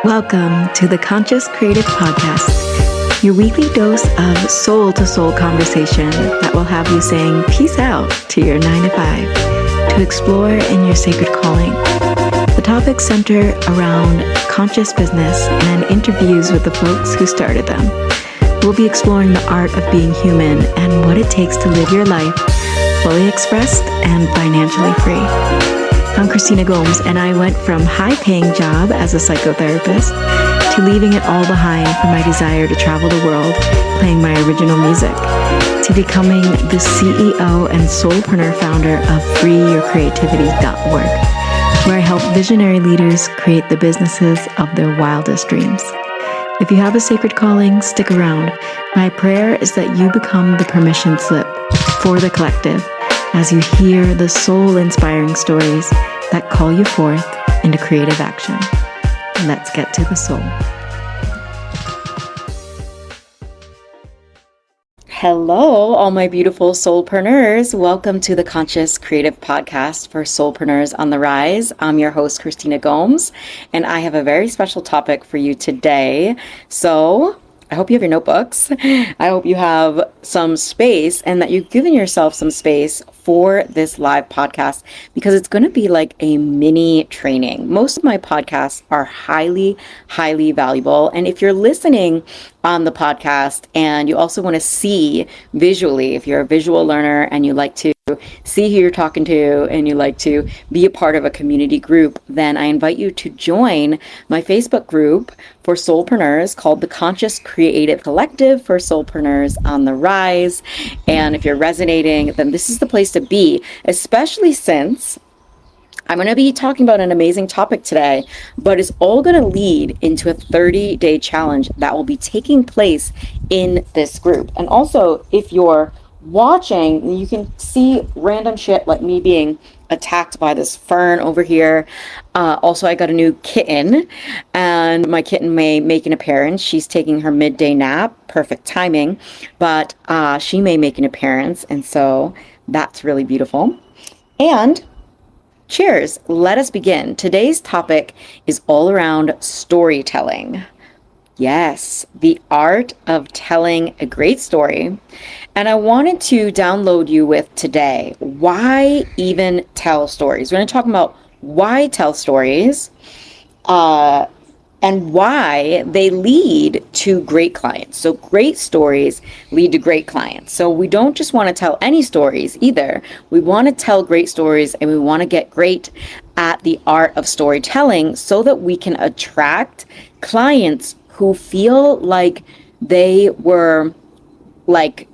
Welcome to the Conscious Creative Podcast, your weekly dose of soul-to-soul conversation that will have you saying peace out to your 9 to 5 to explore in your sacred calling. The topics center around conscious business and interviews with the folks who started them. We'll be exploring the art of being human and what it takes to live your life fully expressed and financially free. I'm Christina Gomes, and I went from high-paying job as a psychotherapist to leaving it all behind for my desire to travel the world playing my original music, to becoming the CEO and soulpreneur founder of freeyourcreativity.org, where I help visionary leaders create the businesses of their wildest dreams. If you have a sacred calling, stick around. My prayer is that you become the permission slip for the collective as you hear the soul-inspiring stories that call you forth into creative action. Let's get to the soul. Hello, all my beautiful soulpreneurs. Welcome to the Conscious Creative Podcast for Soulpreneurs on the Rise. I'm your host, Christina Gomes, and I have a very special topic for you today. So I hope you have your notebooks. I hope you have some space and that you've given yourself some space for this live podcast, because it's going to be like a mini training. Most of my podcasts are highly, highly valuable. And if you're listening on the podcast and you also want to see visually, if you're a visual learner and you like to see who you're talking to and you like to be a part of a community group, then I invite you to join my Facebook group for soulpreneurs called the Conscious Creative Collective for Soulpreneurs on the Rise. And if you're resonating, then this is the place to be, especially since I'm going to be talking about an amazing topic today, but it's all going to lead into a 30-day challenge that will be taking place in this group. And also, if you're watching, you can see random shit like me being attacked by this fern over here. Also, I got a new kitten, and my kitten may make an appearance. She's taking her midday nap, perfect timing, but she may make an appearance, and so that's really beautiful. And cheers, let us begin. Today's topic is all around storytelling. Yes, the art of telling a great story. And I wanted to download you with today, why even tell stories? We're going to talk about why tell stories and why they lead to great clients. So great stories lead to great clients. So we don't just want to tell any stories either. We want to tell great stories, and we want to get great at the art of storytelling so that we can attract clients who feel like they were like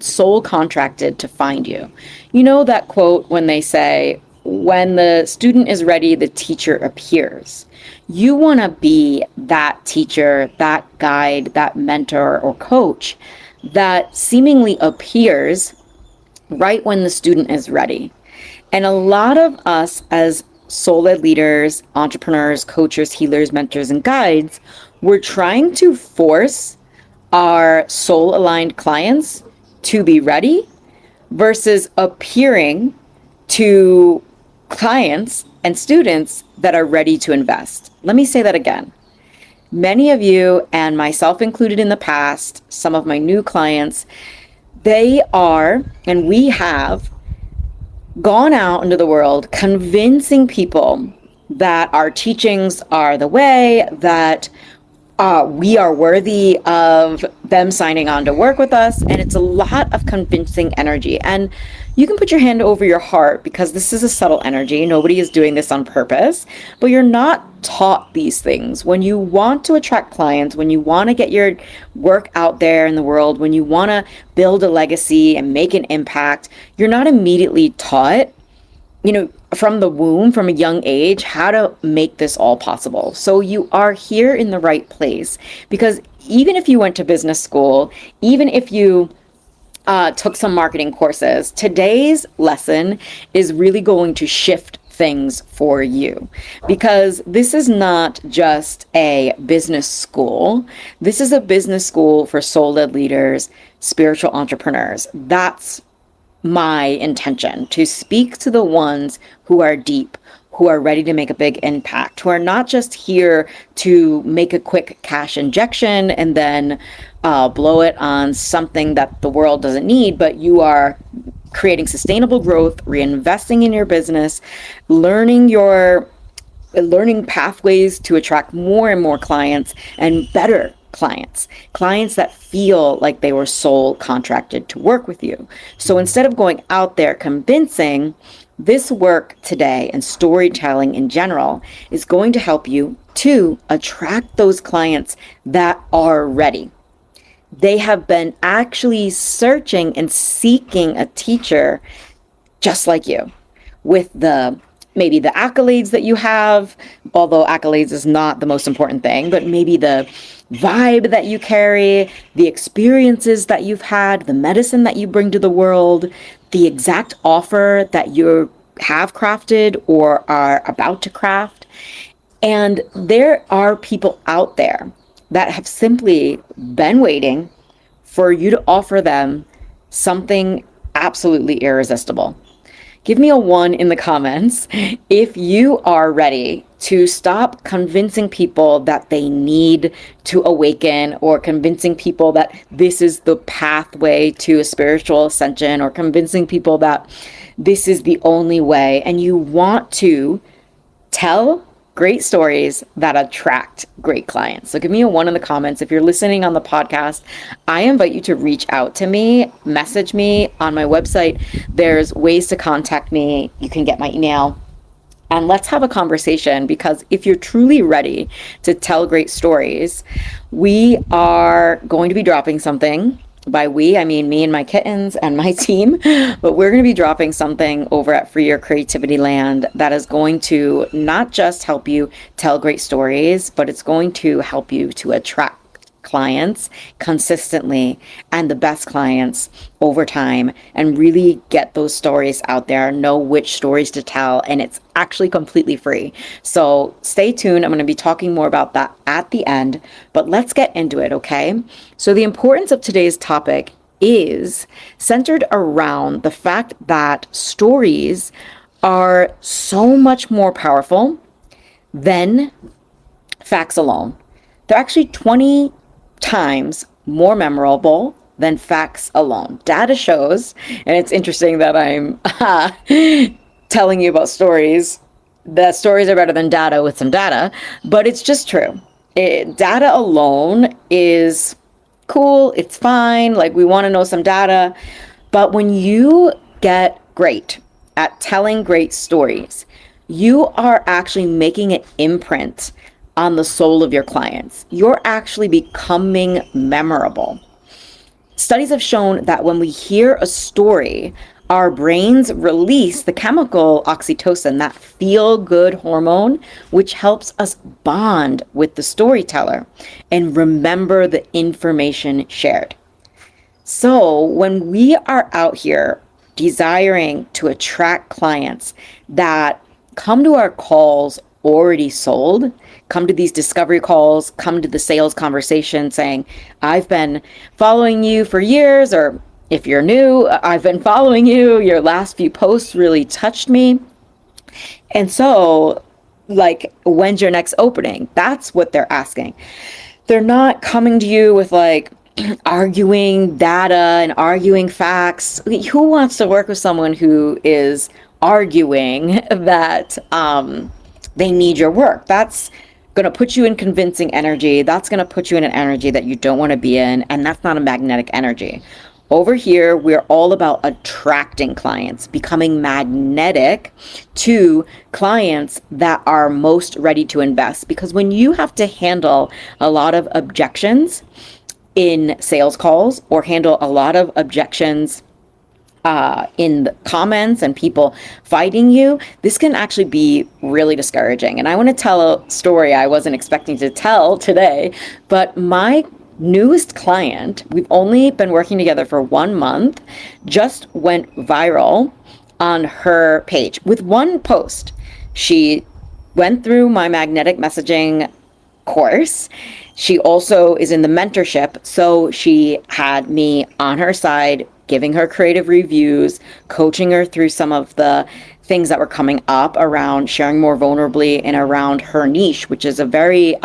soul contracted to find you. You know that quote when they say, when the student is ready, the teacher appears. You want to be that teacher, that guide, that mentor or coach that seemingly appears right when the student is ready. And a lot of us as soul-led leaders, entrepreneurs, coaches, healers, mentors, and guides, we're trying to force our soul-aligned clients to be ready versus appearing to clients and students that are ready to invest. Let me say that again. Many of you, and myself included in the past, some of my new clients, they are, and we have gone out into the world convincing people that our teachings are the way, that we are worthy of them signing on to work with us. And it's a lot of convincing energy. And you can put your hand over your heart, because this is a subtle energy. Nobody is doing this on purpose, but you're not taught these things. When you want to attract clients, when you want to get your work out there in the world, when you want to build a legacy and make an impact, you're not immediately taught, from the womb, from a young age, how to make this all possible. So you are here in the right place, because even if you went to business school, even if you took some marketing courses, today's lesson is really going to shift things for you, because this is not just a business school. This is a business school for soul-led leaders, spiritual entrepreneurs. That's my intention, to speak to the ones who are deep, who are ready to make a big impact, who are not just here to make a quick cash injection and then blow it on something that the world doesn't need, but you are creating sustainable growth, reinvesting in your business, learning pathways to attract more and more clients and better clients that feel like they were soul contracted to work with you. So instead of going out there convincing, this work today and storytelling in general is going to help you to attract those clients that are ready. They have been actually searching and seeking a teacher just like you, with maybe the accolades that you have, although accolades is not the most important thing, but maybe the vibe that you carry, the experiences that you've had, the medicine that you bring to the world, the exact offer that you have crafted or are about to craft. And there are people out there that have simply been waiting for you to offer them something absolutely irresistible. Give me a 1 in the comments if you are ready to stop convincing people that they need to awaken, or convincing people that this is the pathway to a spiritual ascension, or convincing people that this is the only way, and you want to tell great stories that attract great clients. So give me a 1 in the comments. If you're listening on the podcast, I invite you to reach out to me, message me on my website. There's ways to contact me. You can get my email. And let's have a conversation, because if you're truly ready to tell great stories, we are going to be dropping something. By we, I mean me and my kittens and my team, but we're going to be dropping something over at Free Your Creativity Land that is going to not just help you tell great stories, but it's going to help you to attract clients consistently, and the best clients over time, and really get those stories out there, know which stories to tell, and it's actually completely free. So stay tuned. I'm going to be talking more about that at the end, but let's get into it, okay? So the importance of today's topic is centered around the fact that stories are so much more powerful than facts alone. They're actually 20 times more memorable than facts alone. Data shows, and it's interesting that I'm telling you about stories, that stories are better than data with some data, but it's just true. Data alone is cool, it's fine, like we want to know some data, but when you get great at telling great stories, you are actually making an imprint on the soul of your clients. You're actually becoming memorable. Studies have shown that when we hear a story, our brains release the chemical oxytocin, that feel-good hormone, which helps us bond with the storyteller and remember the information shared. So when we are out here desiring to attract clients that come to our calls already sold, come to these discovery calls, come to the sales conversation saying, I've been following you for years, or if you're new, I've been following you, your last few posts really touched me. And so, like, when's your next opening? That's what they're asking. They're not coming to you with like arguing data and arguing facts. Who wants to work with someone who is arguing that they need your work? That's going to put you in convincing energy. That's going to put you in an energy that you don't want to be in. And that's not a magnetic energy. Over here, we're all about attracting clients, becoming magnetic to clients that are most ready to invest. Because when you have to handle a lot of objections in sales calls, or handle a lot of objections in the comments and people fighting you, this can actually be really discouraging. And I want to tell a story I wasn't expecting to tell today, but my newest client, we've only been working together for 1 month, just went viral on her page with one post. She went through my magnetic messaging course. She also is in the mentorship, so she had me on her side, giving her creative reviews, coaching her through some of the things that were coming up around sharing more vulnerably and around her niche, which is a very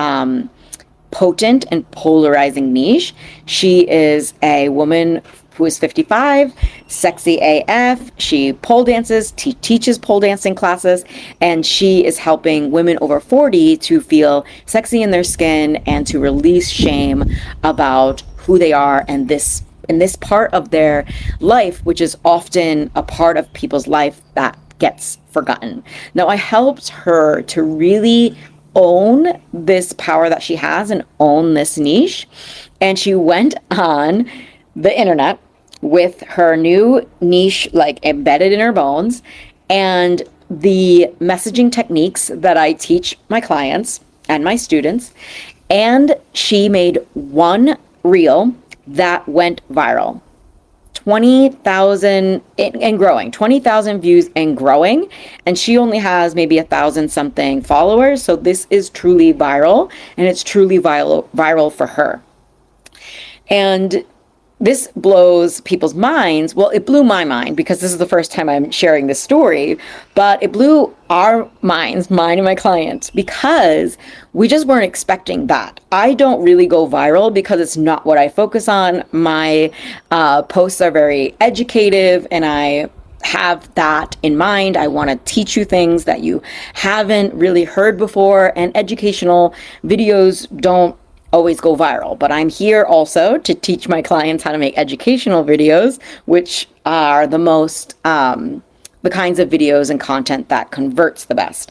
potent and polarizing niche. She is a woman who is 55, sexy AF. She pole dances, teaches pole dancing classes, and she is helping women over 40 to feel sexy in their skin and to release shame about who they are and this in this part of their life, which is often a part of people's life that gets forgotten. Now, I helped her to really own this power that she has and own this niche. And she went on the internet with her new niche like embedded in her bones and the messaging techniques that I teach my clients and my students. And she made one reel that went viral. 20,000 and growing, 20,000 views and growing. And she only has maybe 1,000 something followers. So this is truly viral, and it's truly viral for her. And this blows people's minds. Well, it blew my mind because this is the first time I'm sharing this story, but it blew our minds, mine and my clients, because we just weren't expecting that. I don't really go viral because it's not what I focus on. My posts are very educative, and I have that in mind. I want to teach you things that you haven't really heard before, and educational videos don't always go viral, but I'm here also to teach my clients how to make educational videos, which are the most the kinds of videos and content that converts the best.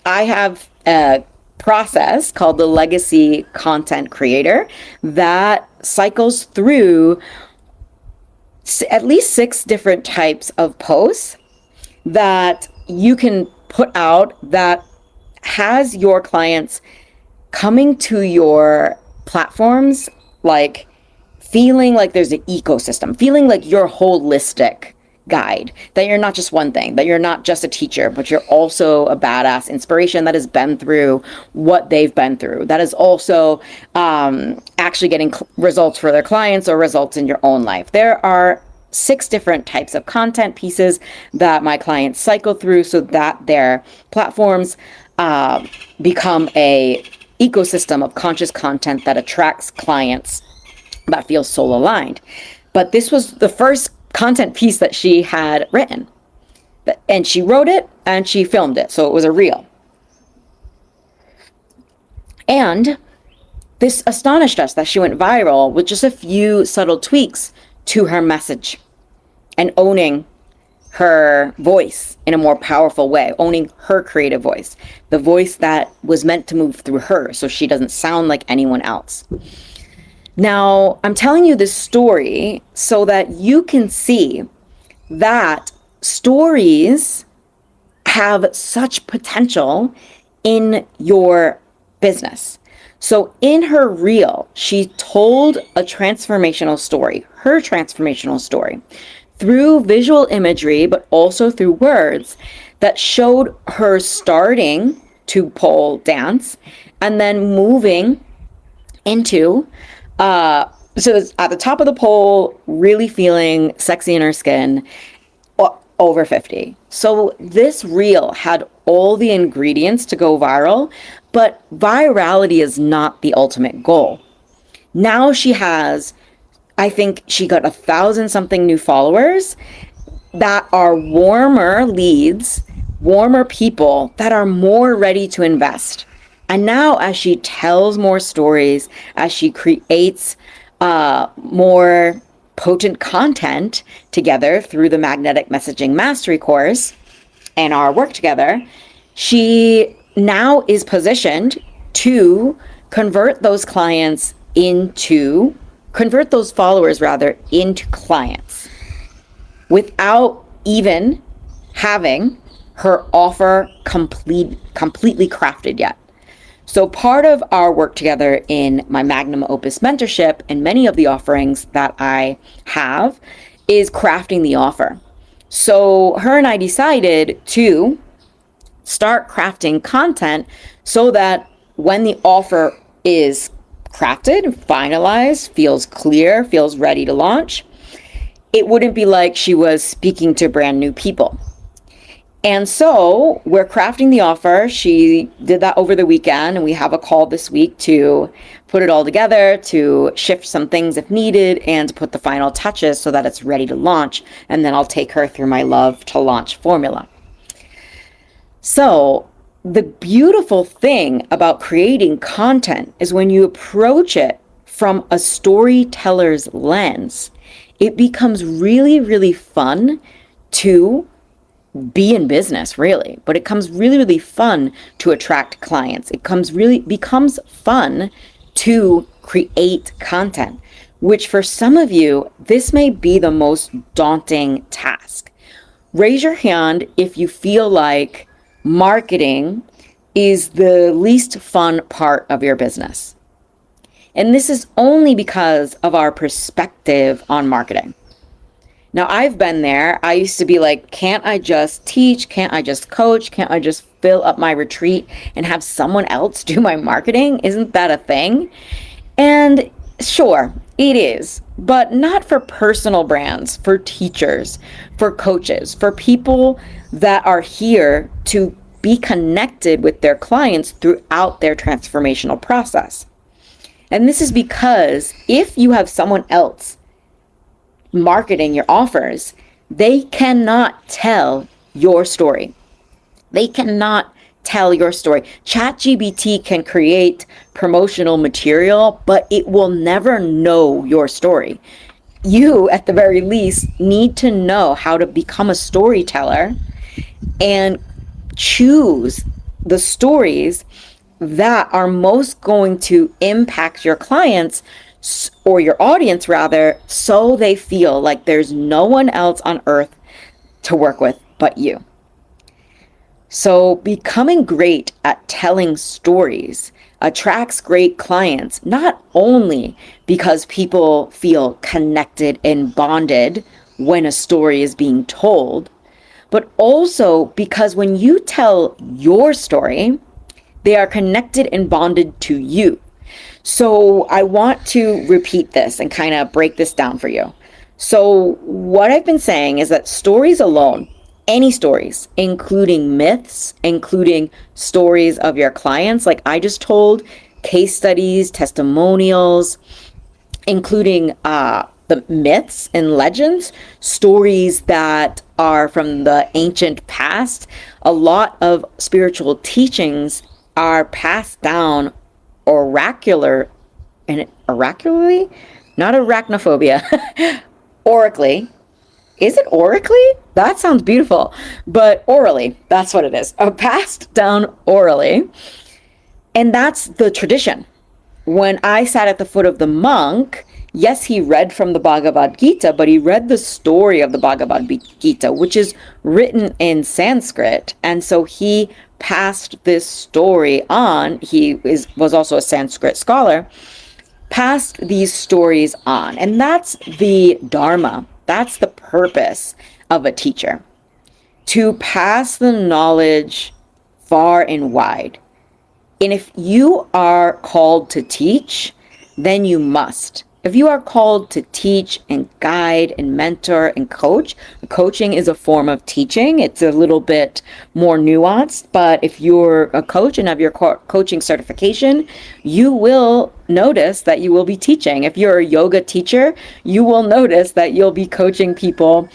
I have a process called the Legacy Content Creator that cycles through at least 6 different types of posts that you can put out that has your clients coming to your platforms, like feeling like there's an ecosystem, feeling like you're holistic guide, that you're not just one thing, that you're not just a teacher, but you're also a badass inspiration that has been through what they've been through, that is also actually getting results for their clients or results in your own life. There are 6 different types of content pieces that my clients cycle through so that their platforms become a ecosystem of conscious content that attracts clients that feel soul aligned. But this was the first content piece that she had written, and she wrote it and she filmed it, so it was a reel. And this astonished us that she went viral with just a few subtle tweaks to her message and owning her voice in a more powerful way, owning her creative voice, the voice that was meant to move through her so she doesn't sound like anyone else. Now, I'm telling you this story so that you can see that stories have such potential in your business. So in her reel, she told a transformational story, her transformational story, through visual imagery, but also through words that showed her starting to pole dance and then moving into, so at the top of the pole, really feeling sexy in her skin, over 50. So this reel had all the ingredients to go viral, but virality is not the ultimate goal. Now she has, I think she got 1,000 something new followers that are warmer leads, warmer people that are more ready to invest. And now as she tells more stories, as she creates more potent content together through the Magnetic Messaging Mastery course and our work together, she now is positioned to convert those followers into clients without even having her offer completely crafted yet. So part of our work together in my Magnum Opus Mentorship and many of the offerings that I have is crafting the offer. So her and I decided to start crafting content so that when the offer is crafted, finalized, feels clear, feels ready to launch, it wouldn't be like she was speaking to brand new people. And so we're crafting the offer. She did that over the weekend, and we have a call this week to put it all together, to shift some things if needed, and to put the final touches so that it's ready to launch. And then I'll take her through my love to launch formula. So the beautiful thing about creating content is when you approach it from a storyteller's lens, it becomes really, really fun to be in business, really. But it becomes really, really fun to attract clients. It becomes fun to create content, which for some of you, this may be the most daunting task. Raise your hand if you feel like marketing is the least fun part of your business. And this is only because of our perspective on marketing. Now, I've been there. I used to be like, can't I just teach? Can't I just coach? Can't I just fill up my retreat and have someone else do my marketing? Isn't that a thing? And sure, it is, but not for personal brands, for teachers, for coaches, for people that are here to be connected with their clients throughout their transformational process. And this is because if you have someone else marketing your offers, they cannot tell your story. They cannot tell your story. ChatGPT can create promotional material, but it will never know your story. You, at the very least, need to know how to become a storyteller and choose the stories that are most going to impact your clients or your audience rather, so they feel like there's no one else on earth to work with but you. So becoming great at telling stories attracts great clients, not only because people feel connected and bonded when a story is being told, but also because when you tell your story, they are connected and bonded to you. So I want to repeat this and kind of break this down for you. So what I've been saying is that stories alone, any stories, including myths, including stories of your clients, like I just told, case studies, testimonials, including the myths and legends, stories that are from the ancient past. A lot of spiritual teachings are passed down oracularly, not arachnophobia, oracally. Is it oracally? That sounds beautiful, but orally, that's what it is. Passed down orally. And that's the tradition. When I sat at the foot of the monk, yes, he read from the Bhagavad Gita, but he read the story of the Bhagavad Gita, which is written in Sanskrit. And so he passed this story on. He was also a Sanskrit scholar, passed these stories on. And that's the Dharma. That's the purpose of a teacher, to pass the knowledge far and wide. And if you are called to teach, then you must. If you are called to teach and guide and mentor and coach, coaching is a form of teaching. It's a little bit more nuanced, but if you're a coach and have your coaching certification, you will notice that you will be teaching. If you're a yoga teacher, you will notice that you'll be coaching people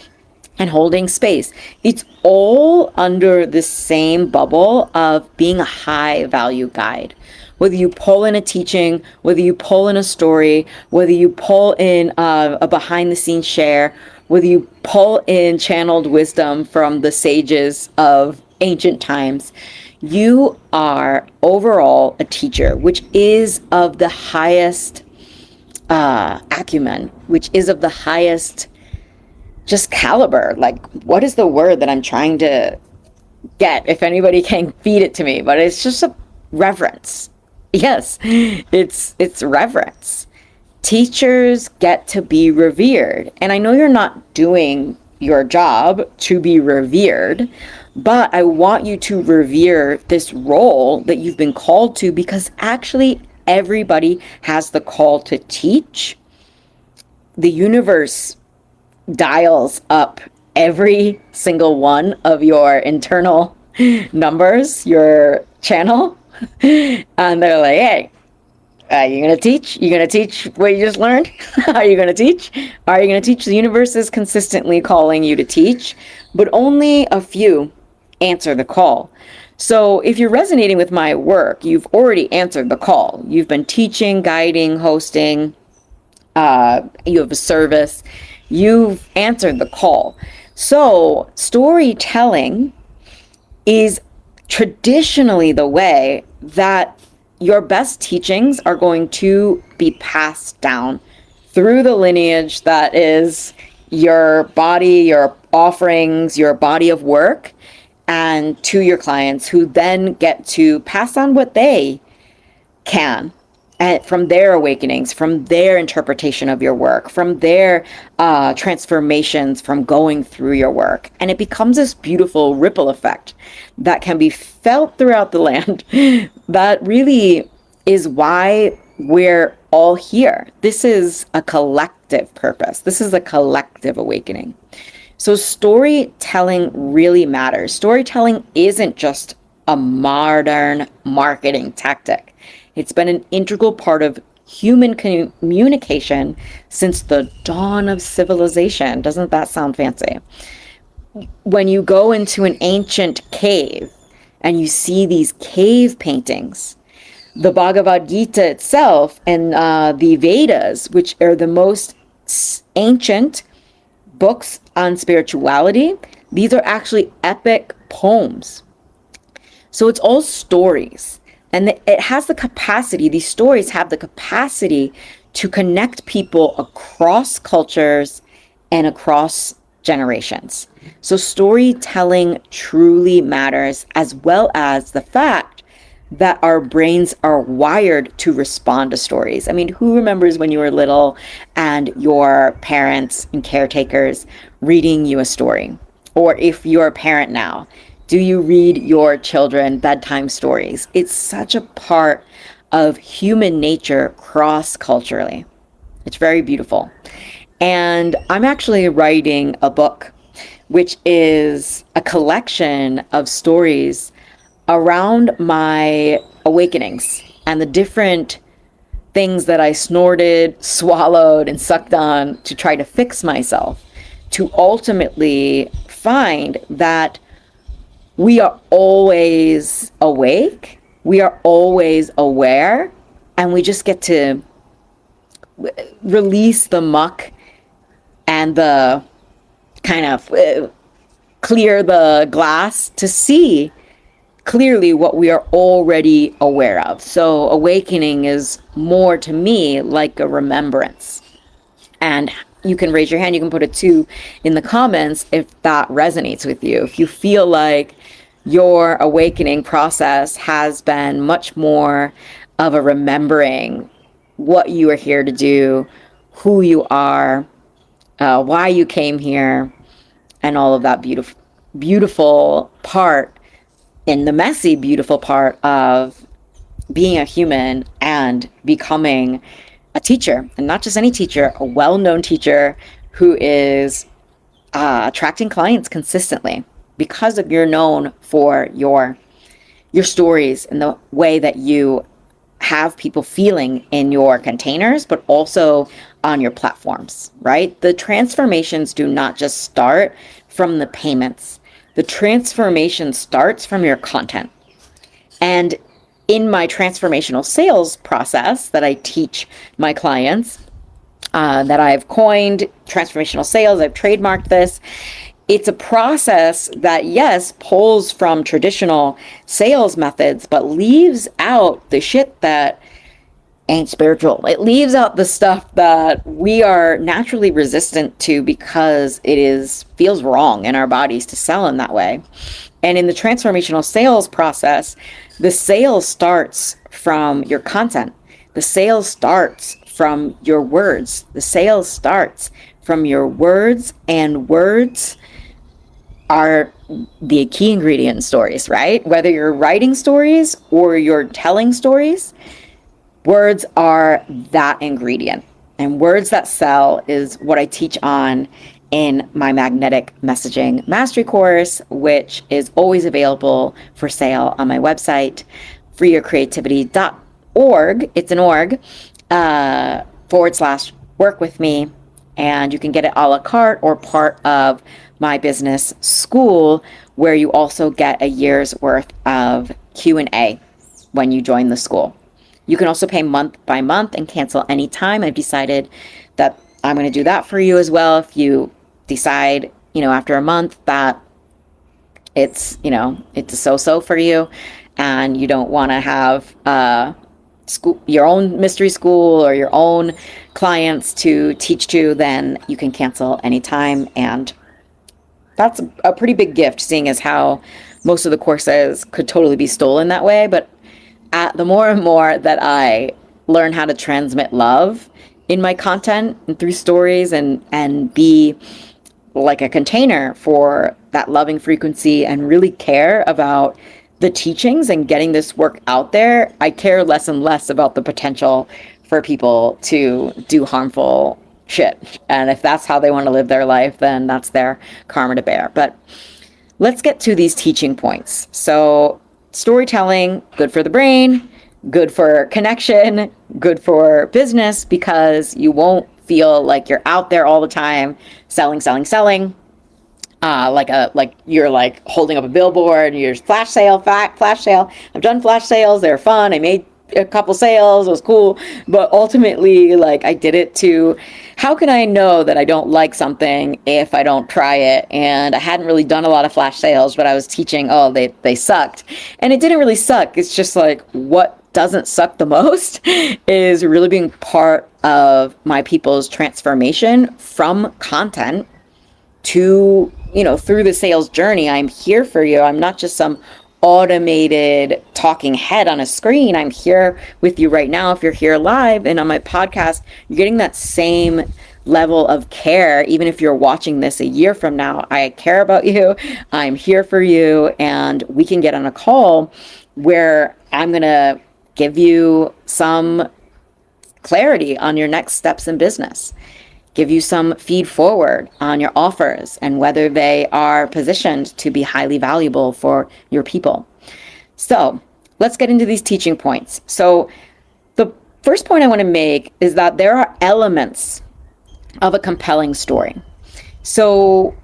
and holding space. It's all under the same bubble of being a high value guide. Whether you pull in a teaching, whether you pull in a story, whether you pull in a behind the scenes share, whether you pull in channeled wisdom from the sages of ancient times, you are overall a teacher, which is of the highest acumen, which is of the highest just caliber. Like, what is the word that I'm trying to get? If anybody can feed it to me, but it's just a reverence. Yes, it's reverence. Teachers get to be revered. And I know you're not doing your job to be revered, but I want you to revere this role that you've been called to, because actually everybody has the call to teach. The universe dials up every single one of your internal numbers, your channel, and they're like, hey, are you going to teach? You going to teach what you just learned? Are you going to teach? Are you going to teach? The universe is consistently calling you to teach, but only a few answer the call. So if you're resonating with my work, you've already answered the call. You've been teaching, guiding, hosting, you have a service, you've answered the call. So storytelling is traditionally the way that your best teachings are going to be passed down through the lineage that is your body, your offerings, your body of work, and to your clients, who then get to pass on what they can, and from their awakenings, from their interpretation of your work, from their transformations from going through your work. And it becomes this beautiful ripple effect that can be felt throughout the land. That really is why we're all here. This is a collective purpose. This is a collective awakening. So storytelling really matters. Storytelling isn't just a modern marketing tactic. It's been an integral part of human communication since the dawn of civilization. Doesn't that sound fancy? When you go into an ancient cave and you see these cave paintings, the Bhagavad Gita itself and the Vedas, which are the most ancient books on spirituality, these are actually epic poems. So it's all stories. And it has the capacity, these stories have the capacity to connect people across cultures and across generations. So storytelling truly matters, as well as the fact that our brains are wired to respond to stories. I mean, who remembers when you were little and your parents and caretakers reading you a story? Or if you're a parent now, do you read your children bedtime stories? It's such a part of human nature cross-culturally. It's very beautiful. And I'm actually writing a book, which is a collection of stories around my awakenings and the different things that I snorted, swallowed, and sucked on to try to fix myself, to ultimately find that we are always awake, we are always aware, and we just get to release the muck and the kind of clear the glass to see clearly what we are already aware of. So awakening is more to me like a remembrance. And you can raise your hand, you can put a 2 in the comments if that resonates with you. If you feel like your awakening process has been much more of a remembering what you are here to do, who you are, why you came here, and all of that beautiful part, and the messy, beautiful part of being a human and becoming a teacher, and not just any teacher, a well-known teacher who is attracting clients consistently because of you're known for your stories and the way that you have people feeling in your containers, but also on your platforms, right? The transformations do not just start from the payments. The transformation starts from your content. And in my transformational sales process that I teach my clients, that I've coined transformational sales, I've trademarked this. It's a process that, yes, pulls from traditional sales methods, but leaves out the shit that ain't spiritual. It leaves out the stuff that we are naturally resistant to because feels wrong in our bodies to sell in that way. And in the transformational sales process, the sale starts from your content. The sale starts from your words. The sale starts from your words, and words are the key ingredient in stories, right? Whether you're writing stories or you're telling stories, words are that ingredient. And words that sell is what I teach on in my magnetic messaging mastery course, which is always available for sale on my website, freeyourcreativity.org. It's an org, / work with me. And you can get it a la carte or part of my business school, where you also get a year's worth of Q&A when you join the school. You can also pay month by month and cancel anytime. I've decided that I'm going to do that for you as well. If you decide, after a month that it's a so-so for you and you don't want to have your own mystery school or your own clients to teach to, then you can cancel anytime. And that's a pretty big gift, seeing as how most of the courses could totally be stolen that way. But the more and more that I learn how to transmit love in my content and through stories and be like a container for that loving frequency and really care about the teachings and getting this work out there, I care less and less about the potential for people to do harmful shit. And if that's how they want to live their life, then that's their karma to bear. But let's get to these teaching points. So storytelling, good for the brain, good for connection, good for business, because you won't feel like you're out there all the time selling, like you're like holding up a billboard and you're flash sale. I've done flash sales. They're fun. I made a couple sales. It was cool. But ultimately, like, I did it to, how can I know that I don't like something if I don't try it? And I hadn't really done a lot of flash sales, but I was teaching, they sucked. And it didn't really suck. It's just like, what doesn't suck the most is really being part of my people's transformation from content to, through the sales journey. I'm here for you. I'm not just some automated talking head on a screen. I'm here with you right now. If you're here live and on my podcast, you're getting that same level of care. Even if you're watching this a year from now, I care about you. I'm here for you. And we can get on a call where I'm going to give you some clarity on your next steps in business, give you some feed forward on your offers and whether they are positioned to be highly valuable for your people. So let's get into these teaching points. So the first point I want to make is that there are elements of a compelling story. So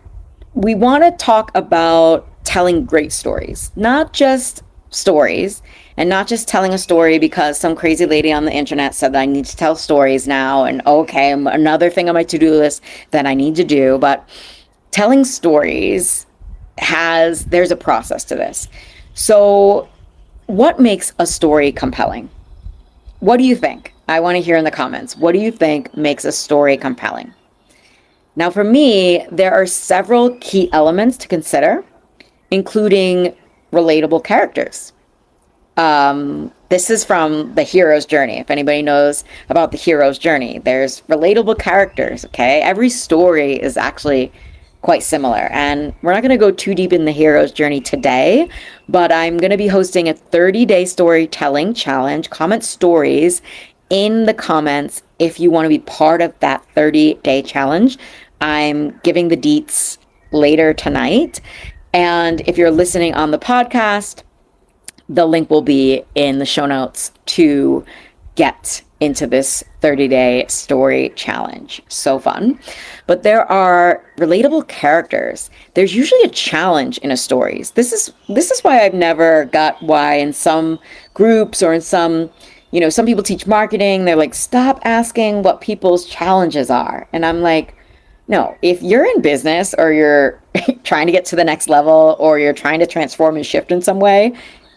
we want to talk about telling great stories, not just stories, and not just telling a story because some crazy lady on the internet said that I need to tell stories now, and okay, another thing on my to-do list that I need to do. But telling stories there's a process to this. So what makes a story compelling? What do you think? I want to hear in the comments. What do you think makes a story compelling? Now, for me, there are several key elements to consider, including relatable characters. This is from the hero's journey. If anybody knows about the hero's journey, there's relatable characters, okay? Every story is actually quite similar. And we're not going to go too deep in the hero's journey today, but I'm going to be hosting a 30-day storytelling challenge. Comment stories in the comments if you want to be part of that 30-day challenge. I'm giving the deets later tonight. And if you're listening on the podcast, the link will be in the show notes to get into this 30-day story challenge. So fun. But there are relatable characters. There's usually a challenge in a stories. This is why I've never got why in some groups or in some, some people teach marketing. They're like, stop asking what people's challenges are. And I'm like, no, if you're in business or you're trying to get to the next level or you're trying to transform and shift in some way,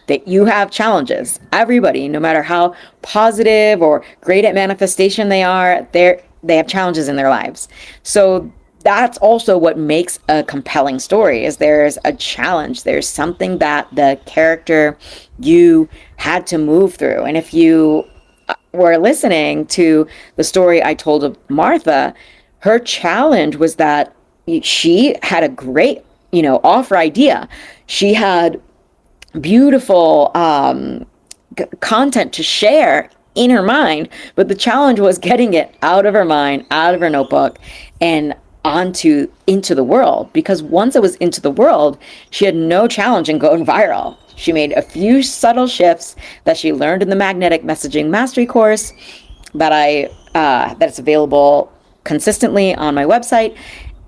that you have challenges. Everybody, no matter how positive or great at manifestation they are, they have challenges in their lives. So that's also what makes a compelling story, is there's a challenge. There's something that the character you had to move through. And if you were listening to the story I told of Martha, her challenge was that she had a great, offer idea. She had beautiful content to share in her mind, but the challenge was getting it out of her mind, out of her notebook, and into the world, because once it was into the world, she had no challenge in going viral. She made a few subtle shifts that she learned in the magnetic messaging mastery course that's available consistently on my website,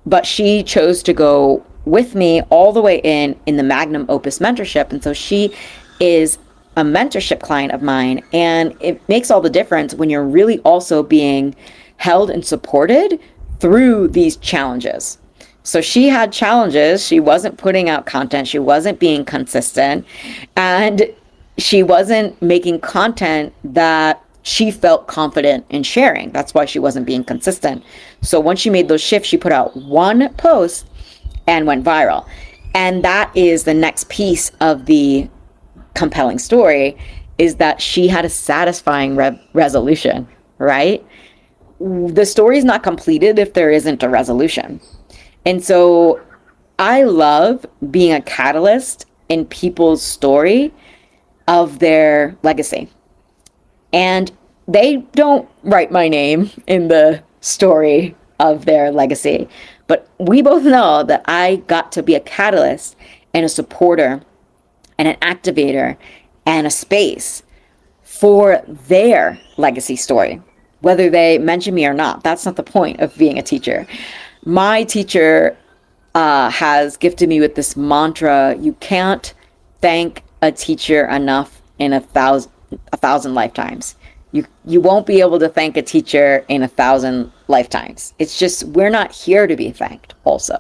but she chose to go with me all the way in the Magnum Opus Mentorship. And so she is a mentorship client of mine, and it makes all the difference when you're really also being held and supported through these challenges. So she had challenges. She wasn't putting out content. She wasn't being consistent, and she wasn't making content that she felt confident in sharing. That's why she wasn't being consistent. So once she made those shifts, she put out one post and went viral. And that is the next piece of the compelling story, is that she had a satisfying resolution, right? The story is not completed if there isn't a resolution. And so I love being a catalyst in people's story of their legacy. And they don't write my name in the story of their legacy, but we both know that I got to be a catalyst and a supporter and an activator and a space for their legacy story, whether they mention me or not. That's not the point of being a teacher. My teacher has gifted me with this mantra: you can't thank a teacher enough in a thousand lifetimes. You won't be able to thank a teacher in 1,000 lifetimes. It's just, we're not here to be thanked also.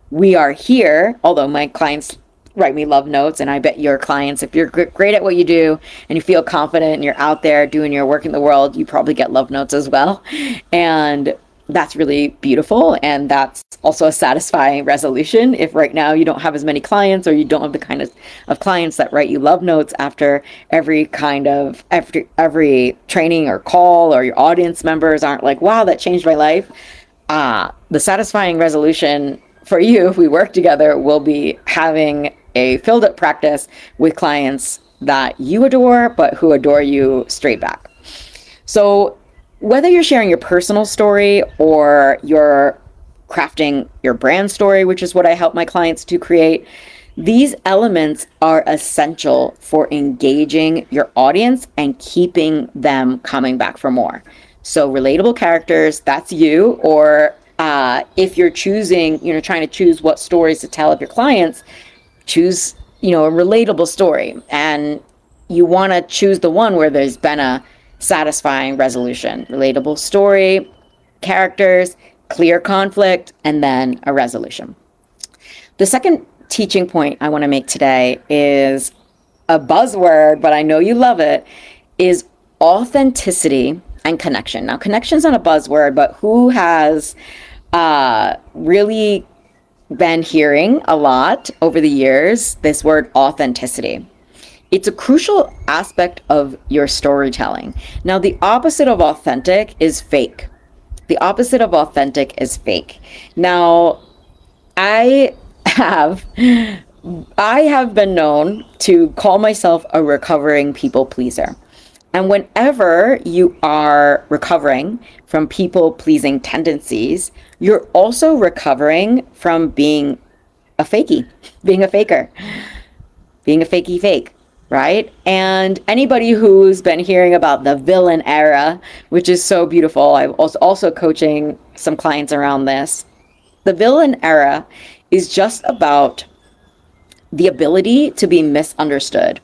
We are here, although my clients write me love notes, and I bet your clients, if you're great at what you do and you feel confident and you're out there doing your work in the world, you probably get love notes as well. And that's really beautiful, and that's also a satisfying resolution. If right now you don't have as many clients, or you don't have the kind of clients that write you love notes after every training or call, or your audience members aren't like, wow, that changed my life. The satisfying resolution for you, if we work together, will be having a filled up practice with clients that you adore, but who adore you straight back. So whether you're sharing your personal story or you're crafting your brand story, which is what I help my clients to create, these elements are essential for engaging your audience and keeping them coming back for more. So relatable characters, that's you. Or if you're choosing, trying to choose what stories to tell of your clients, choose, a relatable story. And you want to choose the one where there's been a satisfying resolution. Relatable story, characters, clear conflict, and then a resolution. The second teaching point I want to make today is a buzzword, but I know you love it, is authenticity and connection. Now, connection's not a buzzword, but who has really been hearing a lot over the years this word authenticity? It's a crucial aspect of your storytelling. Now, the opposite of authentic is fake. The opposite of authentic is fake. Now, I have been known to call myself a recovering people pleaser. And whenever you are recovering from people pleasing tendencies, you're also recovering from being a fakey, being a faker, being a fakey fake. Right? And anybody who's been hearing about the villain era, which is so beautiful, I'm also coaching some clients around this. The villain era is just about the ability to be misunderstood.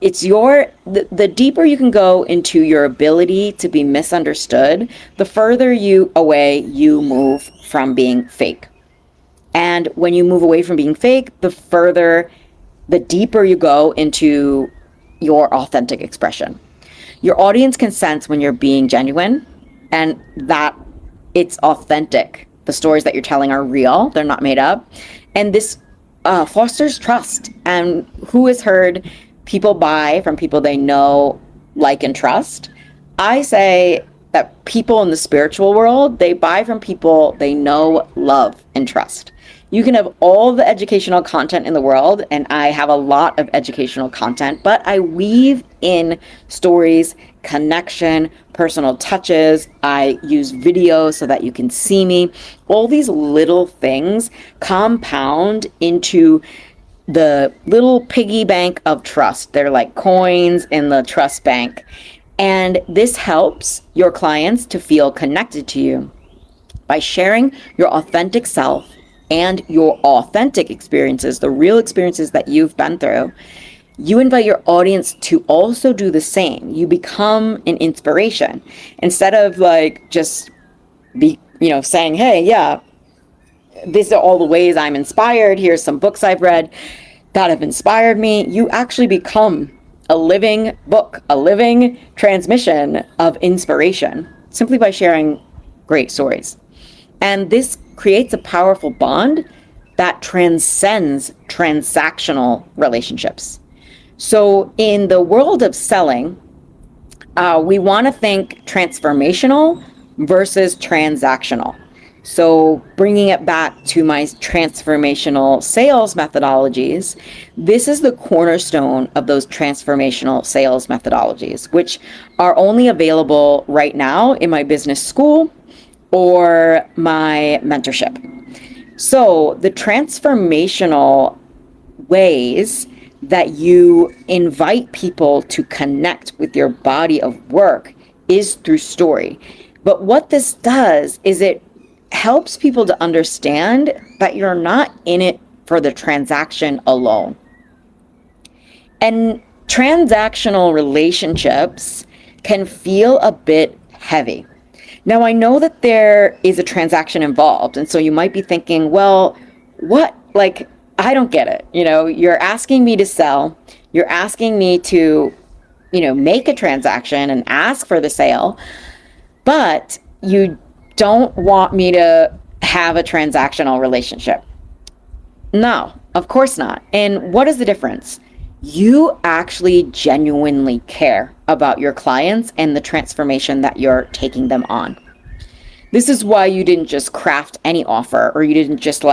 It's the deeper you can go into your ability to be misunderstood, the further away you move from being fake. And when you move away from being fake, the deeper you go into your authentic expression. Your audience can sense when you're being genuine and that it's authentic. The stories that you're telling are real, they're not made up. And this fosters trust. And who has heard people buy from people they know, like, and trust? I say that people in the spiritual world, they buy from people they know, love, and trust. You can have all the educational content in the world, and I have a lot of educational content, but I weave in stories, connection, personal touches. I use videos so that you can see me. All these little things compound into the little piggy bank of trust. They're like coins in the trust bank. And this helps your clients to feel connected to you by sharing your authentic self and your authentic experiences, the real experiences that you've been through. You invite your audience to also do the same. You become an inspiration instead of like just saying, hey, yeah, these are all the ways I'm inspired. Here's some books I've read that have inspired me. You actually become a living book, a living transmission of inspiration simply by sharing great stories. And this creates a powerful bond that transcends transactional relationships. So in the world of selling, we want to think transformational versus transactional. So bringing it back to my transformational sales methodologies, this is the cornerstone of those transformational sales methodologies, which are only available right now in my business school or my mentorship. So the transformational ways that you invite people to connect with your body of work is through story. But what this does is it helps people to understand that you're not in it for the transaction alone. And transactional relationships can feel a bit heavy. Now, I know that there is a transaction involved, and so you might be thinking, well, what? Like, I don't get it. You're asking me to sell, you're asking me to, make a transaction and ask for the sale, but you don't want me to have a transactional relationship. No, of course not. And what is the difference? You actually genuinely care about your clients and the transformation that you're taking them on. This is why you didn't just craft any offer, or you didn't just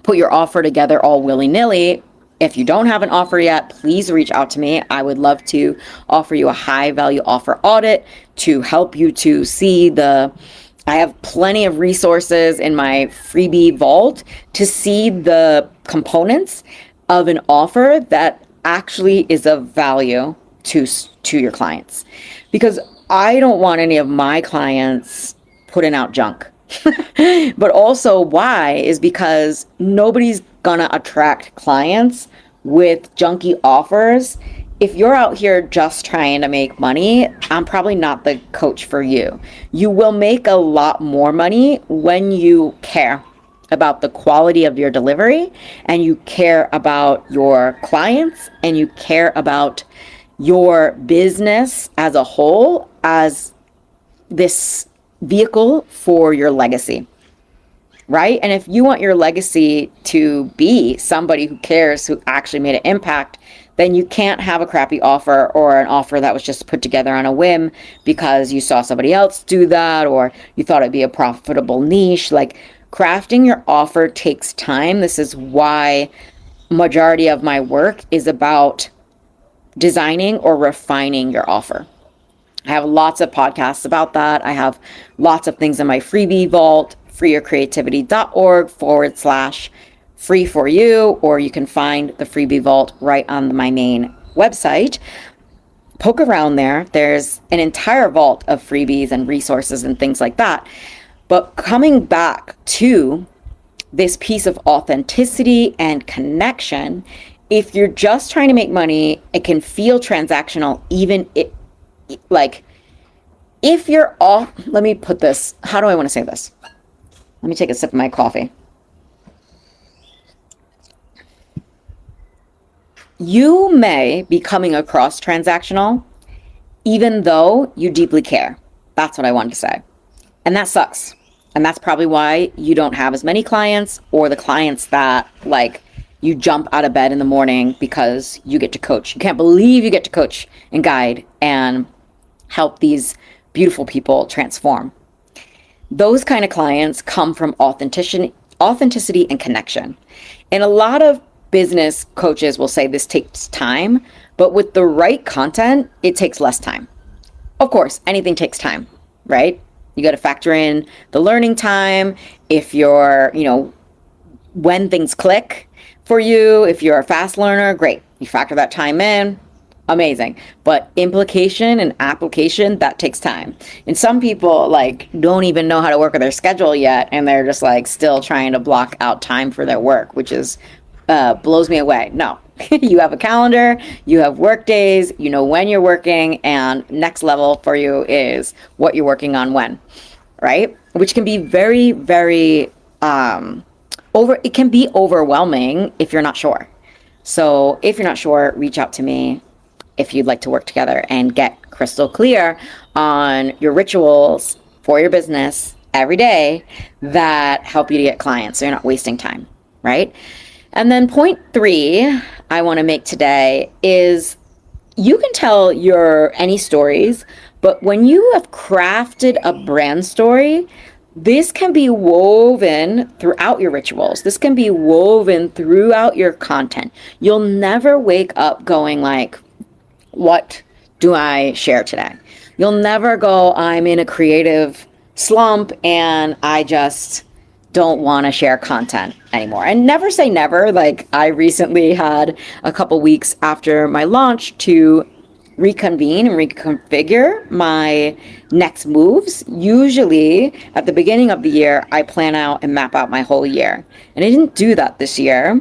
put your offer together all willy-nilly. If you don't have an offer yet, please reach out to me. I would love to offer you a high value offer audit to help you to see I have plenty of resources in my freebie vault to see the components of an offer that actually is of value to your clients. Because I don't want any of my clients putting out junk. But also why is because nobody's gonna attract clients with junky offers. If you're out here just trying to make money, I'm probably not the coach for you. You will make a lot more money when you care about the quality of your delivery, and you care about your clients, and you care about your business as a whole as this vehicle for your legacy, right? And if you want your legacy to be somebody who cares, who actually made an impact, then you can't have a crappy offer or an offer that was just put together on a whim because you saw somebody else do that or you thought it'd be a profitable niche. Like, crafting your offer takes time. This is why majority of my work is about designing or refining your offer. I have lots of podcasts about that. I have lots of things in my freebie vault, freeyourcreativity.org/free for you, or you can find the freebie vault right on my main website. Poke around there. There's an entire vault of freebies and resources and things like that. But coming back to this piece of authenticity and connection, if you're just trying to make money, it can feel transactional, even if you're off. Let me put this, how do I want to say this? Let me take a sip of my coffee. You may be coming across transactional even though you deeply care. That's what I wanted to say. And that sucks. And that's probably why you don't have as many clients, or the clients that you jump out of bed in the morning because you get to coach. You can't believe you get to coach and guide and help these beautiful people transform. Those kind of clients come from authenticity and connection. And a lot of business coaches will say this takes time, but with the right content, it takes less time. Of course, anything takes time, right? You got to factor in the learning time. If you're, when things click for you, if you're a fast learner, great. You factor that time in, amazing. But implication and application, that takes time. And some people don't even know how to work with their schedule yet, and they're just still trying to block out time for their work, which is blows me away. No, you have a calendar, you have work days, you know when you're working, and next level for you is what you're working on when, right? Which can be very, very it can be overwhelming if you're not sure. So if you're not sure, reach out to me if you'd like to work together and get crystal clear on your rituals for your business every day that help you to get clients so you're not wasting time, right? And then point 3 I want to make today is you can tell any stories, but when you have crafted a brand story, this can be woven throughout your rituals. This can be woven throughout your content. You'll never wake up going what do I share today? You'll never go, I'm in a creative slump and I just don't want to share content anymore. And never say never. I recently had a couple weeks after my launch to reconvene and reconfigure my next moves. Usually at the beginning of the year, I plan out and map out my whole year. And I didn't do that this year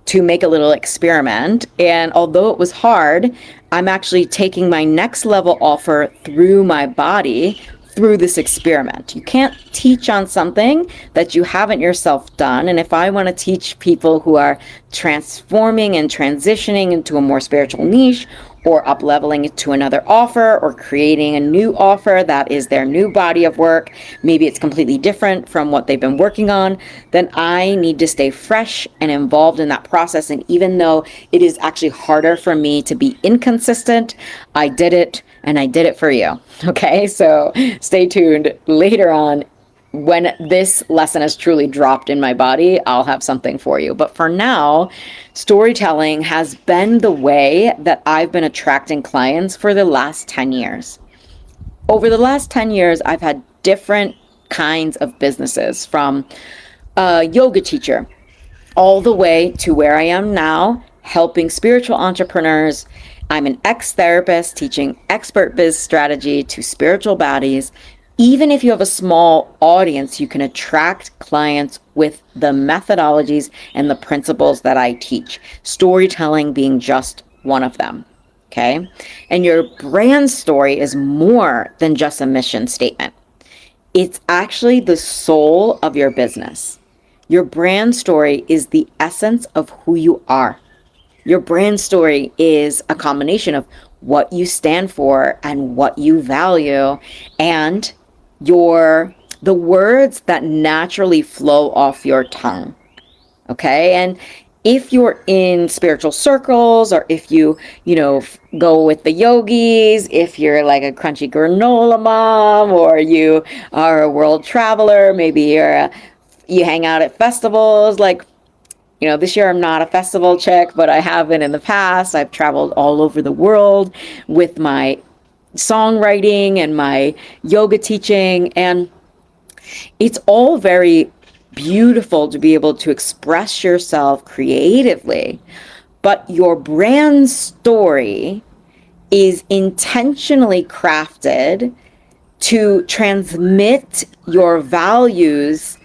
to make a little experiment. And although it was hard, I'm actually taking my next level offer through my body through this experiment. You can't teach on something that you haven't yourself done. And if I want to teach people who are transforming and transitioning into a more spiritual niche, or up leveling it to another offer, or creating a new offer that is their new body of work, maybe it's completely different from what they've been working on, then I need to stay fresh and involved in that process. And even though it is actually harder for me to be inconsistent, I did it, and I did it for you. Okay, so stay tuned. Later on, when this lesson is truly dropped in my body, I'll have something for you. But for now, storytelling has been the way that I've been attracting clients for the last 10 years. Over the last 10 years, I've had different kinds of businesses, from a yoga teacher all the way to where I am now, helping spiritual entrepreneurs. I'm an ex-therapist teaching expert biz strategy to spiritual baddies. Even if you have a small audience, you can attract clients with the methodologies and the principles that I teach, storytelling being just one of them. Okay? And your brand story is more than just a mission statement. It's actually the soul of your business. Your brand story is the essence of who you are. Your brand story is a combination of what you stand for and what you value, and the words that naturally flow off your tongue. Okay? And if you're in spiritual circles, or if you go with the yogis, if you're like a crunchy granola mom, or you are a world traveler, maybe you hang out at festivals, this year I'm not a festival chick, but I have been in the past. I've traveled all over the world with my songwriting and my yoga teaching, and it's all very beautiful to be able to express yourself creatively, but your brand story is intentionally crafted to transmit your values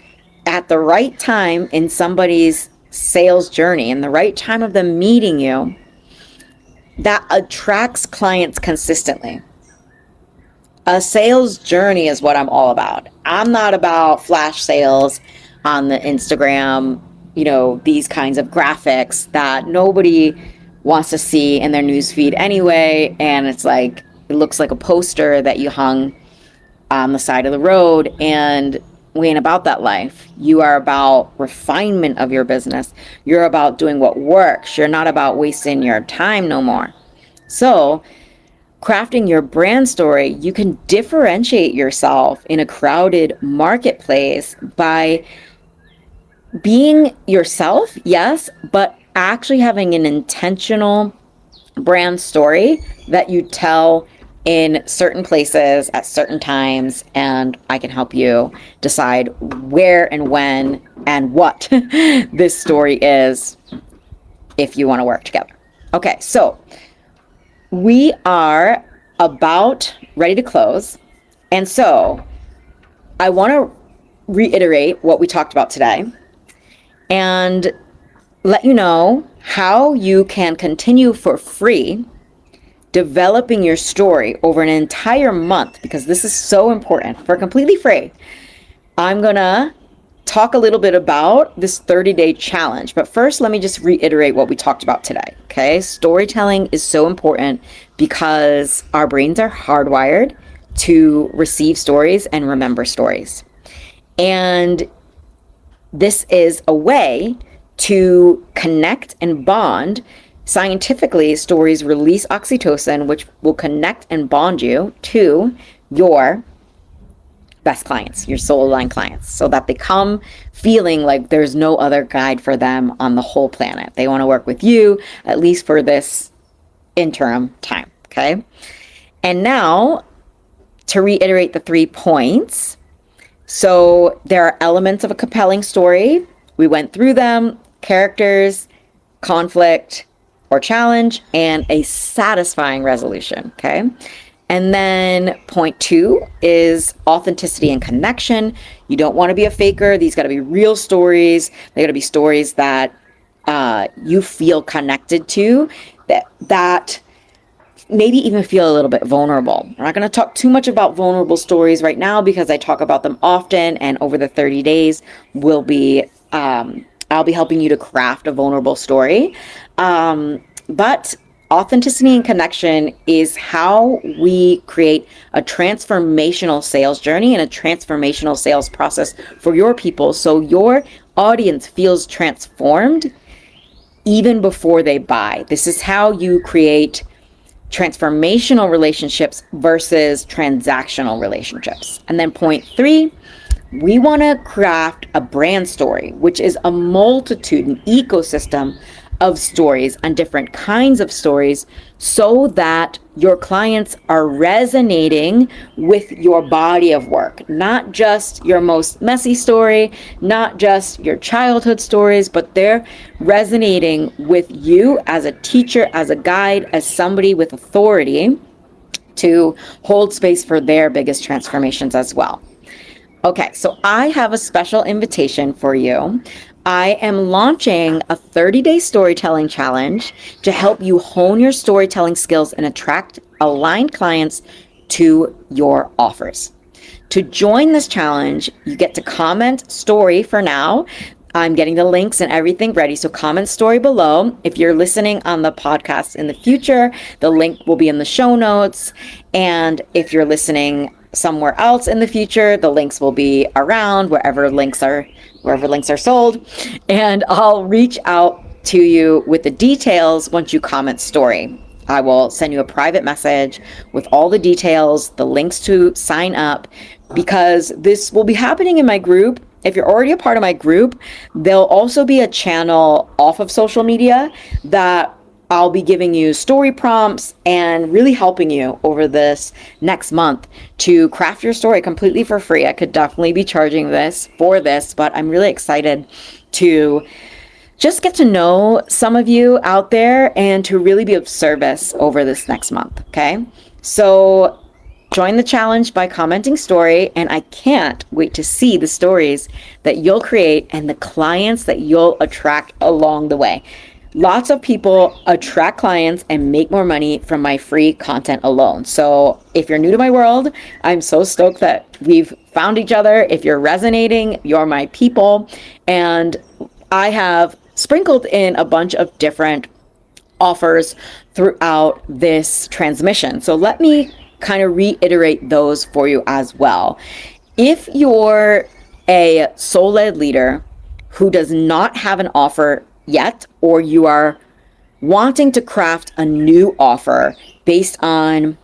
at the right time in somebody's sales journey, in the right time of them meeting you, that attracts clients consistently. A sales journey is what I'm all about. I'm not about flash sales on the Instagram, these kinds of graphics that nobody wants to see in their newsfeed anyway. And it looks like a poster that you hung on the side of the road, and we ain't about that life. You are about refinement of your business. You're about doing what works. You're not about wasting your time no more. So, crafting your brand story, you can differentiate yourself in a crowded marketplace by being yourself, yes, but actually having an intentional brand story that you tell in certain places at certain times, and I can help you decide where and when and what this story is if you want to work together. Okay, so we are about ready to close, and so I want to reiterate what we talked about today and let you know how you can continue for free developing your story over an entire month, because this is so important, for completely free. I'm gonna talk a little bit about this 30-day challenge, but first let me just reiterate what we talked about today. Okay, storytelling is so important because our brains are hardwired to receive stories and remember stories, and this is a way to connect and bond. Scientifically, stories release oxytocin, which will connect and bond you to your best clients, your soul aligned clients, so that they come feeling like there's no other guide for them on the whole planet. They want to work with you, at least for this interim time. Okay. And now to reiterate the 3 points. So there are elements of a compelling story. We went through them: characters, conflict or challenge, and a satisfying resolution. Okay. And then point 2 is authenticity and connection. You don't want to be a faker. These got to be real stories. They got to be stories that you feel connected to, that maybe even feel a little bit vulnerable. We're not going to talk too much about vulnerable stories right now because I talk about them often, and over the 30 days will be I'll be helping you to craft a vulnerable story. But authenticity and connection is how we create a transformational sales journey and a transformational sales process for your people, so your audience feels transformed even before they buy. This is how you create transformational relationships versus transactional relationships. And then point 3, we want to craft a brand story, which is a multitude, an ecosystem of stories and different kinds of stories, so that your clients are resonating with your body of work, not just your most messy story, not just your childhood stories, but they're resonating with you as a teacher, as a guide, as somebody with authority to hold space for their biggest transformations as well. Okay, so I have a special invitation for you. I am launching a 30-day storytelling challenge to help you hone your storytelling skills and attract aligned clients to your offers. To join this challenge, you get to comment story for now. I'm getting the links and everything ready, so comment story below. If you're listening on the podcast in the future, the link will be in the show notes. And if you're listening somewhere else in the future, the links will be around wherever links are sold, and I'll reach out to you with the details once you comment story. I will send you a private message with all the details, the links to sign up, because this will be happening in my group. If you're already a part of my group, there'll also be a channel off of social media that I'll be giving you story prompts and really helping you over this next month to craft your story completely for free. I could definitely be charging for this, but I'm really excited to just get to know some of you out there and to really be of service over this next month. Okay. So join the challenge by commenting story, and I can't wait to see the stories that you'll create and the clients that you'll attract along the way. Lots of people attract clients and make more money from my free content alone. So if you're new to my world, I'm so stoked that we've found each other. If you're resonating, you're my people. And I have sprinkled in a bunch of different offers throughout this transmission. So let me kind of reiterate those for you as well. If you're a soul-led leader who does not have an offer yet, or you are wanting to craft a new offer based on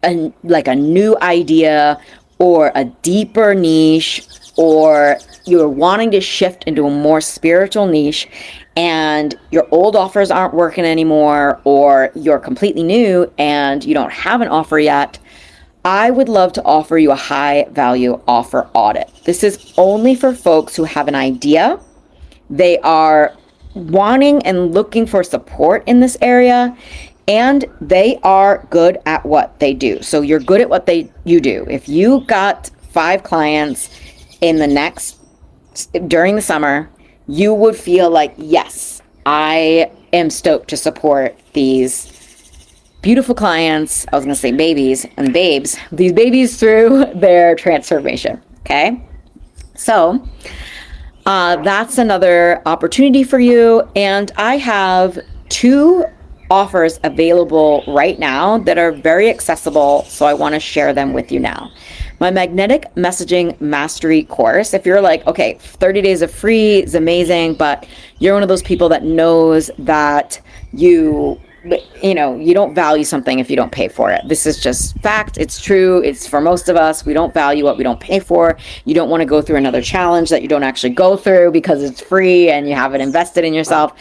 a new idea or a deeper niche, or you're wanting to shift into a more spiritual niche and your old offers aren't working anymore, or you're completely new and you don't have an offer yet, I would love to offer you a high value offer audit. This is only for folks who have an idea. They are wanting and looking for support in this area, and they are good at what they do. So you're good at what you do. If you got 5 clients during the summer, you would feel like, yes, I am stoked to support these beautiful clients. I was going to say babies and babes, these babies through their transformation. Okay. So that's another opportunity for you. And I have 2 offers available right now that are very accessible. So I want to share them with you now. My Magnetic Messaging Mastery course, if you're like, okay, 30 days of free is amazing, but you're one of those people that knows that you don't value something if you don't pay for it. This is just fact. It's true. It's for most of us. We don't value what we don't pay for. You don't want to go through another challenge that you don't actually go through because it's free and you haven't invested in yourself,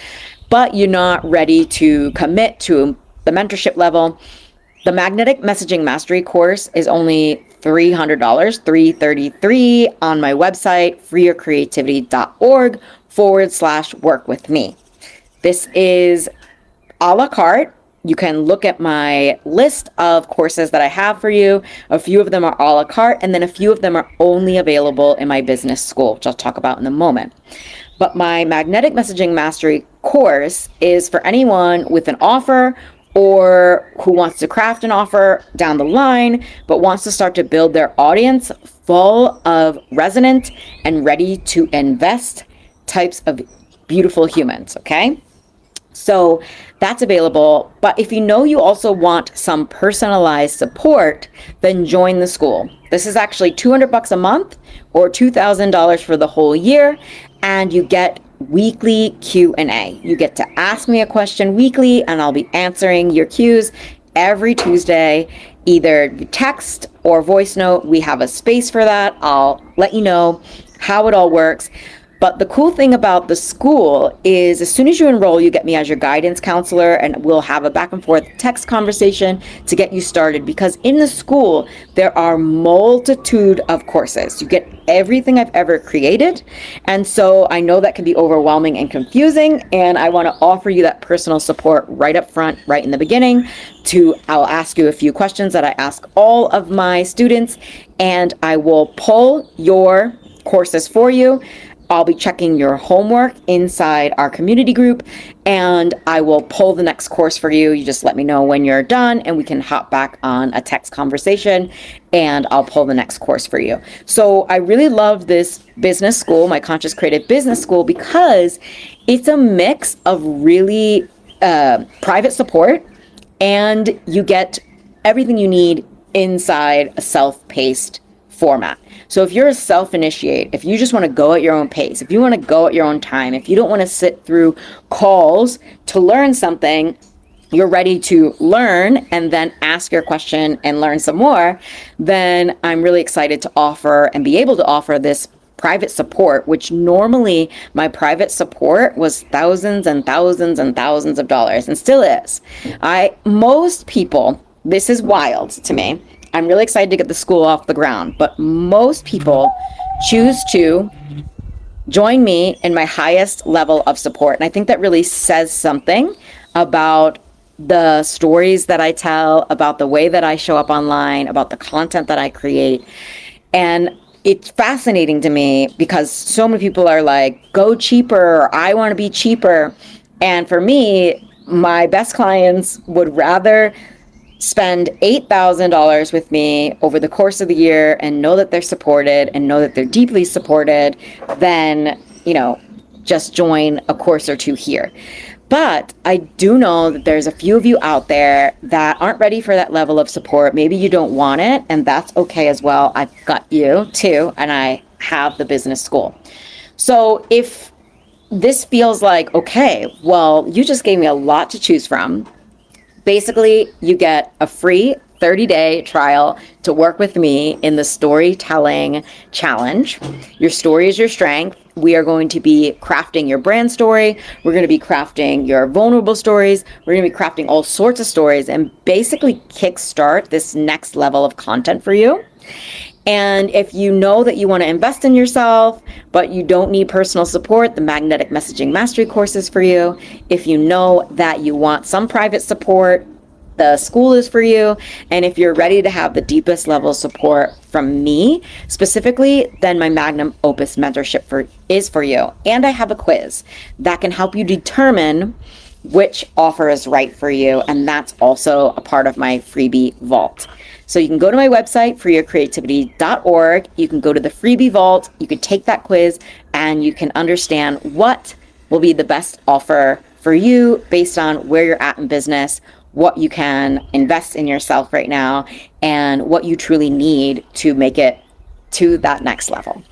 but you're not ready to commit to the mentorship level. The Magnetic Messaging Mastery course is only $300, $333 on my website, freeyourcreativity.org/work with me. This is a la carte. You can look at my list of courses that I have for you. A few of them are a la carte, and then a few of them are only available in my business school, which I'll talk about in a moment. But my Magnetic Messaging Mastery course is for anyone with an offer or who wants to craft an offer down the line, but wants to start to build their audience full of resonant and ready to invest types of beautiful humans, okay? So that's available. But if you know you also want some personalized support, then join the school. This is actually $200 a month or $2,000 for the whole year. And you get weekly Q&A. You get to ask me a question weekly and I'll be answering your Qs every Tuesday, either text or voice note. We have a space for that. I'll let you know how it all works. But the cool thing about the school is as soon as you enroll, you get me as your guidance counselor, and we'll have a back and forth text conversation to get you started, because in the school, there are multitude of courses. You get everything I've ever created. And so I know that can be overwhelming and confusing, and I want to offer you that personal support right up front, right in the beginning. I'll ask you a few questions that I ask all of my students, and I will pull your courses for you. I'll be checking your homework inside our community group, and I will pull the next course for you. You just let me know when you're done and we can hop back on a text conversation, and I'll pull the next course for you. So I really love this business school, my Conscious Creative Business School, because it's a mix of really private support, and you get everything you need inside a self-paced format. So if you're a self-initiate, if you just want to go at your own pace, if you want to go at your own time, if you don't want to sit through calls to learn something, you're ready to learn and then ask your question and learn some more, then I'm really excited to offer and be able to offer this private support, which normally my private support was thousands and thousands and thousands of dollars, and still is. Most people, this is wild to me, I'm really excited to get the school off the ground, but most people choose to join me in my highest level of support. And I think that really says something about the stories that I tell, about the way that I show up online, about the content that I create. And it's fascinating to me because so many people are like, go cheaper, or I want to be cheaper. And for me, my best clients would rather spend $8,000 with me over the course of the year and know that they're supported and know that they're deeply supported than, just join a course or two here. But I do know that there's a few of you out there that aren't ready for that level of support. Maybe you don't want it, and that's okay as well. I've got you too, and I have the business school. So if this feels like, okay, well, you just gave me a lot to choose from. Basically, you get a free 30-day trial to work with me in the storytelling challenge. Your story is your strength. We are going to be crafting your brand story. We're going to be crafting your vulnerable stories. We're going to be crafting all sorts of stories and basically kickstart this next level of content for you. And if you know that you want to invest in yourself, but you don't need personal support, the Magnetic Messaging Mastery course is for you. If you know that you want some private support, the school is for you. And if you're ready to have the deepest level of support from me specifically, then my Magnum Opus Mentorship is for you. And I have a quiz that can help you determine which offer is right for you. And that's also a part of my freebie vault. So you can go to my website, freeyourcreativity.org. You can go to the freebie vault. You can take that quiz and you can understand what will be the best offer for you based on where you're at in business, what you can invest in yourself right now, and what you truly need to make it to that next level.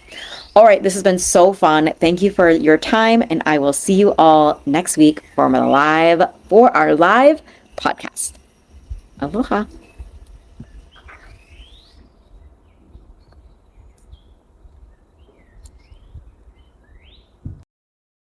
All right, this has been so fun. Thank you for your time, and I will see you all next week for our live podcast. Aloha.